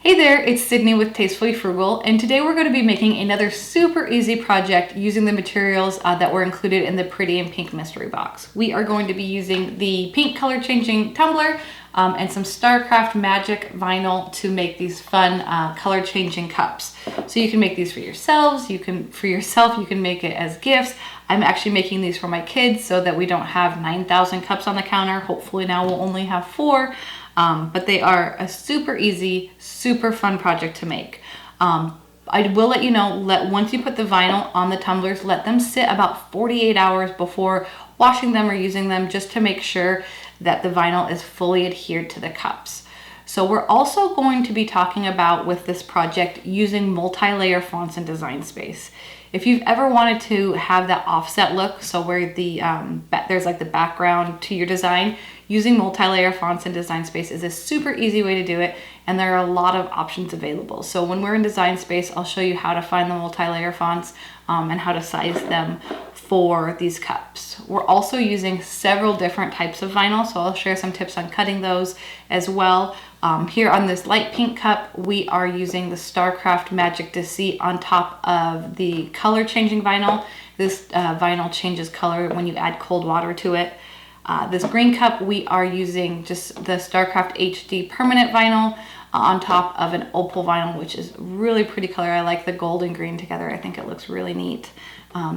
Hey there, it's Sydney with Tastefully Frugal, and today we're going to be making another super easy project using the materials that were included in the Pretty in Pink mystery box. We are going to be using the pink color changing tumbler and some StarCraft Magic vinyl to make these fun color changing cups. So you can make these for yourselves, you can make it as gifts. I'm actually making these for my kids so that we don't have 9,000 cups on the counter. Hopefully now we'll only have 4. But they are a super easy, super fun project to make. I will let you know, once you put the vinyl on the tumblers, let them sit about 48 hours before washing them or using them, just to make sure that the vinyl is fully adhered to the cups. So we're also going to be talking about, with this project, using multi-layer fonts in Design Space. If you've ever wanted to have that offset look, so where the there's like the background to your design, using multi-layer fonts in Design Space is a super easy way to do it, and there are a lot of options available. So when we're in Design Space, I'll show you how to find the multi-layer fonts and how to size them for these cups. We're also using several different types of vinyl, so I'll share some tips on cutting those as well. Here on this light pink cup, we are using the StarCraft Magic Deceit on top of the color changing vinyl. This vinyl changes color when you add cold water to it. This green cup, we are using just the StarCraft HD permanent vinyl on top of an opal vinyl, which is really pretty color. I like the gold and green together. I think it looks really neat.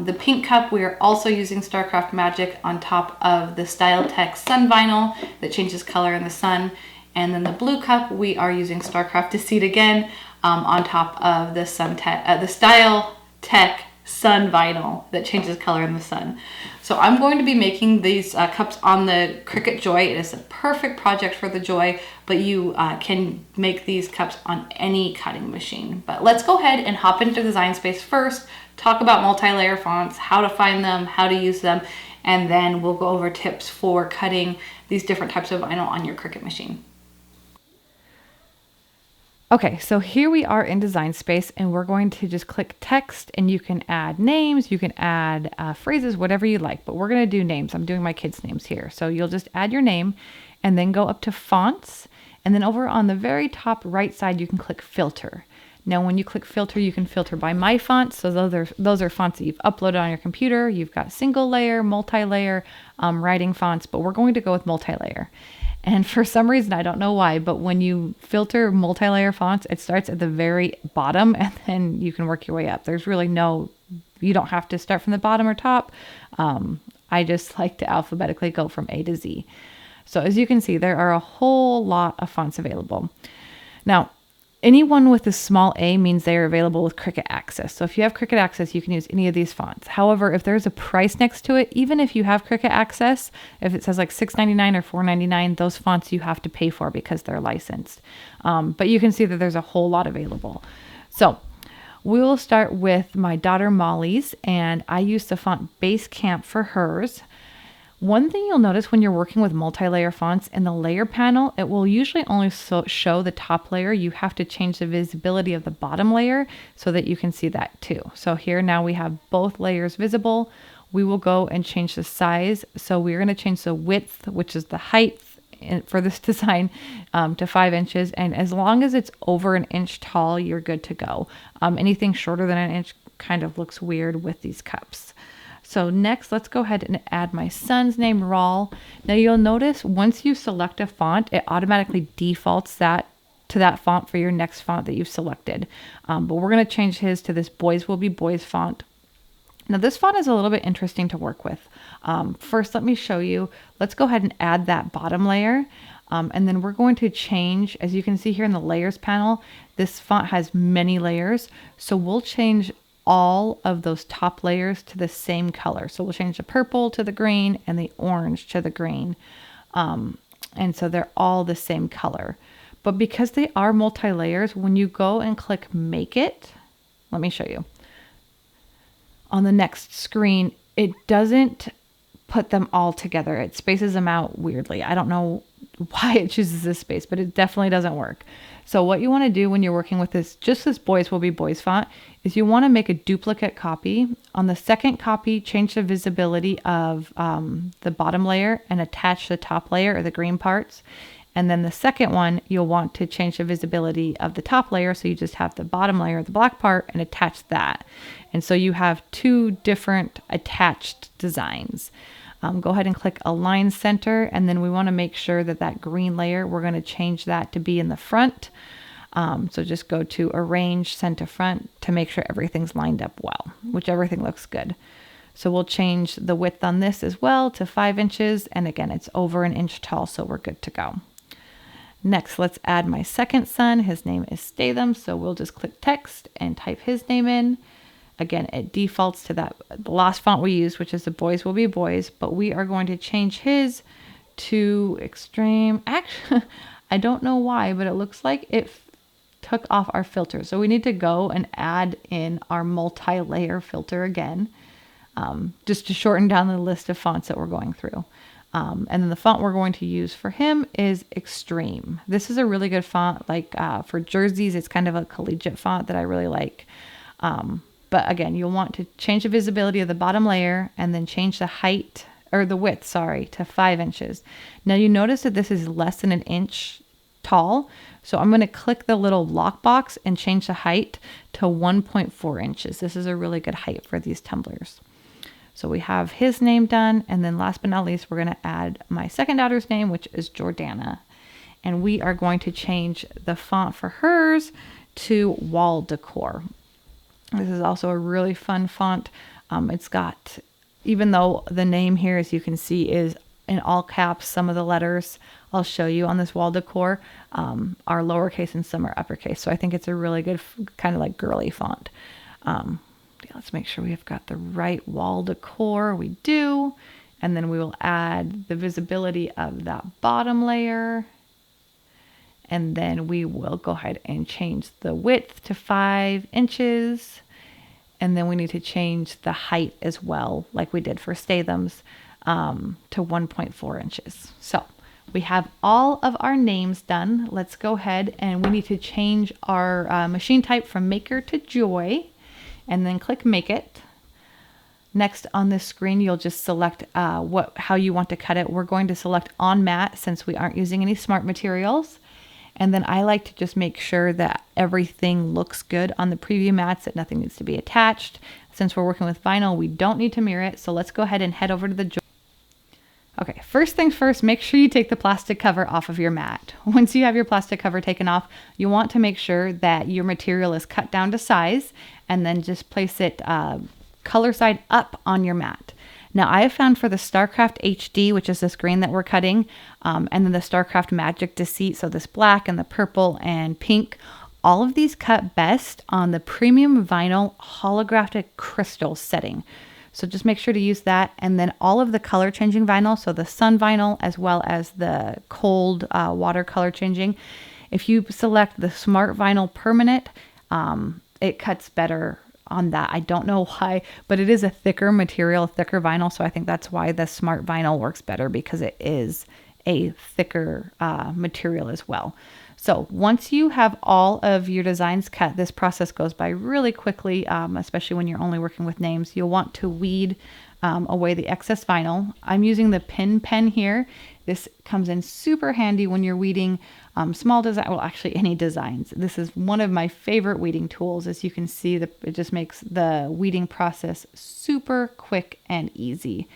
The pink cup, we are also using StarCraft Magic on top of the Style Tech Sun vinyl that changes color in the sun. And then the blue cup, we are using StarCraft Deceit again on top of the Style Tech Sun vinyl that changes color in the sun. So I'm going to be making these cups on the Cricut Joy. It is a perfect project for the Joy, but you can make these cups on any cutting machine. But let's go ahead and hop into Design Space first, talk about multi-layer fonts, how to find them, how to use them, and then we'll go over tips for cutting these different types of vinyl on your Cricut machine. Okay, so here we are in Design Space, and we're going to just click text, and you can add names, you can add phrases, whatever you like, but we're going to do names. I'm doing my kids' names here. So you'll just add your name and then go up to fonts, and then over on the very top right side, you can click filter. Now, when you click filter, you can filter by my fonts. So those are fonts that you've uploaded on your computer. You've got single layer, multi-layer writing fonts, but we're going to go with multi-layer. And for some reason, I don't know why, but when you filter multi-layer fonts, it starts at the very bottom and then you can work your way up. There's really you don't have to start from the bottom or top. I just like to alphabetically go from A to Z. So as you can see, there are a whole lot of fonts available. Now, anyone with a small a means they are available with Cricut Access. So if you have Cricut Access, you can use any of these fonts. However, if there's a price next to it, even if you have Cricut Access, if it says like $6.99 or $4.99, those fonts you have to pay for because they're licensed. But you can see that there's a whole lot available. So we will start with my daughter Molly's, and I used the font Basecamp for hers. One thing you'll notice when you're working with multi-layer fonts, in the layer panel, it will usually only show the top layer. You have to change the visibility of the bottom layer so that you can see that too. So here now we have both layers visible. We will go and change the size. So we're going to change the width, which is the height for this design, to 5 inches. And as long as it's over 1 inch tall, you're good to go. Anything shorter than 1 inch kind of looks weird with these cups. So next, let's go ahead and add my son's name, Raul. Now you'll notice once you select a font, it automatically defaults to that font for your next font that you've selected. But we're going to change his to this Boys Will Be Boys font. Now this font is a little bit interesting to work with. First, let me show you. Let's go ahead and add that bottom layer. And then we're going to change, as you can see here in the layers panel, this font has many layers. So we'll change all of those top layers to the same color. So we'll change the purple to the green and the orange to the green. And so they're all the same color. But because they are multi-layers, when you go and click Make It, let me show you. On the next screen, it doesn't put them all together. It spaces them out weirdly. I don't know why it chooses this space, but it definitely doesn't work. So what you want to do when you're working with this Boys Will Be Boys font is you want to make a duplicate copy. On the second copy, change the visibility of the bottom layer and attach the top layer or the green parts. And then the second one, you'll want to change the visibility of the top layer. So you just have the bottom layer, the black part, and attach that. And so you have two different attached designs. Go ahead and click Align Center, and then we want to make sure that that green layer, we're going to change that to be in the front. So just go to Arrange, Send to Front to make sure everything's lined up well, which everything looks good. So we'll change the width on this as well to 5 inches, and again, it's over an inch tall, so we're good to go. Next, let's add my second son. His name is Statham, so we'll just click Text and type his name in. Again, it defaults to the last font we used, which is the Boys Will Be Boys, but we are going to change his to Extreme. Actually, I don't know why, but it looks like it took off our filter. So we need to go and add in our multi-layer filter again, just to shorten down the list of fonts that we're going through. And then the font we're going to use for him is Extreme. This is a really good font. Like for jerseys, it's kind of a collegiate font that I really like. But again, you'll want to change the visibility of the bottom layer and then change the height or the width, sorry, to 5 inches. Now you notice that this is less than an inch tall. So I'm going to click the little lockbox and change the height to 1.4 inches. This is a really good height for these tumblers. So we have his name done. And then last but not least, we're going to add my second daughter's name, which is Jordana. And we are going to change the font for hers to Wall Decor. This is also a really fun font. It's got, even though the name here, as you can see, is in all caps, some of the letters I'll show you on this Wall Decor are lowercase and some are uppercase. So I think it's a really good kind of like girly font. Let's make sure we have got the right Wall Decor. We do. And then we will add the visibility of that bottom layer. And then we will go ahead and change the width to 5 inches. And then we need to change the height as well, like we did for Statham's, to 1.4 inches. So we have all of our names done. Let's go ahead and we need to change our machine type from Maker to Joy, and then click Make It. Next on this screen, you'll just select how you want to cut it. We're going to select On Matte since we aren't using any smart materials. And then I like to just make sure that everything looks good on the preview mats, that nothing needs to be attached. Since we're working with vinyl, we don't need to mirror it. So let's go ahead and head over to the Joy. Okay, first things first, make sure you take the plastic cover off of your mat. Once you have your plastic cover taken off, you want to make sure that your material is cut down to size, and then just place it color side up on your mat. Now I have found for the StarCraft HD, which is this green that we're cutting, and then the StarCraft Magic Deceit, so this black and the purple and pink, all of these cut best on the premium vinyl holographic crystal setting. So just make sure to use that. And then all of the color changing vinyl, so the sun vinyl as well as the cold water color changing. If you select the Smart Vinyl Permanent, it cuts better on that. I don't know why, but it is a thicker material, thicker vinyl. So I think that's why the Smart Vinyl works better, because it is a thicker material as well. So once you have all of your designs cut, this process goes by really quickly, especially when you're only working with names. You'll want to weed away the excess vinyl. I'm using the pin pen here. This comes in super handy when you're weeding small design, well, actually any designs. This is one of my favorite weeding tools. As you can see, it just makes the weeding process super quick and easy.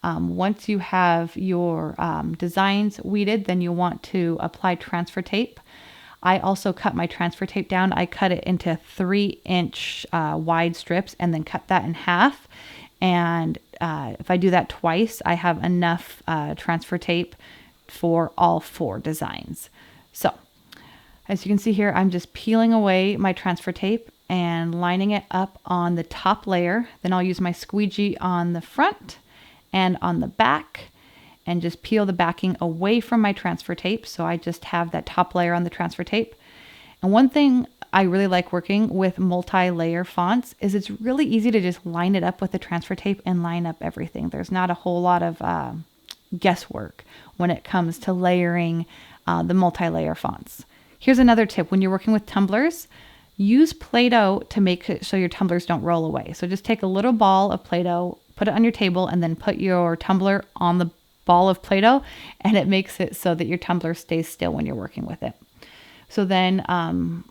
Once you have your designs weeded, then you want to apply transfer tape. I also cut my transfer tape down. I cut it into 3-inch wide strips and then cut that in half. And if I do that twice, I have enough transfer tape for all 4 designs. So as you can see here, I'm just peeling away my transfer tape and lining it up on the top layer. Then I'll use my squeegee on the front and on the back and just peel the backing away from my transfer tape. So I just have that top layer on the transfer tape. And one thing I really like working with multi-layer fonts is it's really easy to just line it up with the transfer tape and line up everything. There's not a whole lot of guesswork when it comes to layering the multi-layer fonts. Here's another tip. When you're working with tumblers, use Play-Doh to make it so your tumblers don't roll away. So just take a little ball of Play-Doh, put it on your table, and then put your tumbler on the ball of Play-Doh, and it makes it so that your tumbler stays still when you're working with it. So then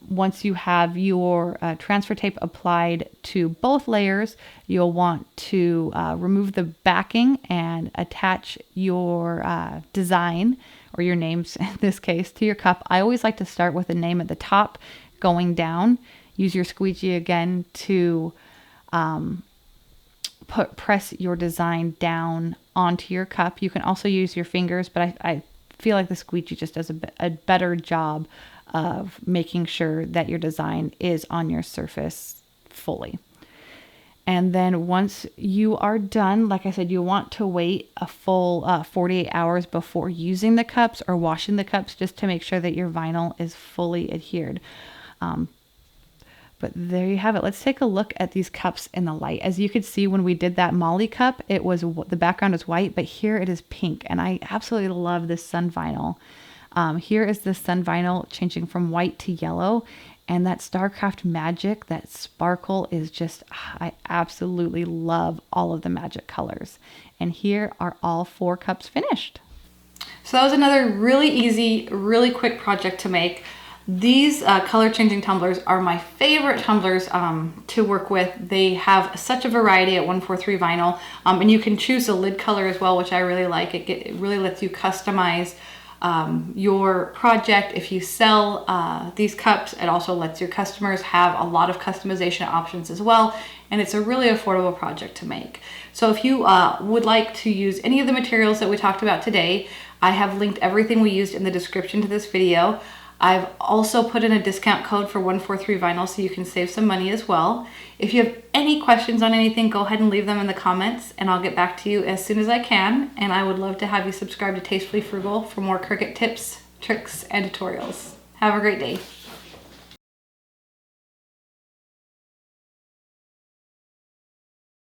once you have your transfer tape applied to both layers, you'll want to remove the backing and attach your design, or your names in this case, to your cup. I always like to start with a name at the top going down. Use your squeegee again to press your design down onto your cup. You can also use your fingers, but I feel like the squeegee just does a better job of making sure that your design is on your surface fully. And then once you are done, like I said, you want to wait a full 48 hours before using the cups or washing the cups, just to make sure that your vinyl is fully adhered. But there you have it. Let's take a look at these cups in the light. As you could see when we did that Molly cup, the background is white, but here it is pink. And I absolutely love this sun vinyl. Here is the sun vinyl changing from white to yellow, and that StarCraft magic, that sparkle is just, I absolutely love all of the magic colors. And here are all 4 cups finished. So that was another really easy, really quick project to make. These color changing tumblers are my favorite tumblers to work with. They have such a variety at 143 vinyl, and you can choose a lid color as well, which I really like. It really lets you customize your project. If you sell these cups, it also lets your customers have a lot of customization options as well, and it's a really affordable project to make. So if you would like to use any of the materials that we talked about today, I have linked everything we used in the description to this video. I've also put in a discount code for 143 vinyl so you can save some money as well. If you have any questions on anything, go ahead and leave them in the comments and I'll get back to you as soon as I can. And I would love to have you subscribe to Tastefully Frugal for more Cricut tips, tricks, and tutorials. Have a great day.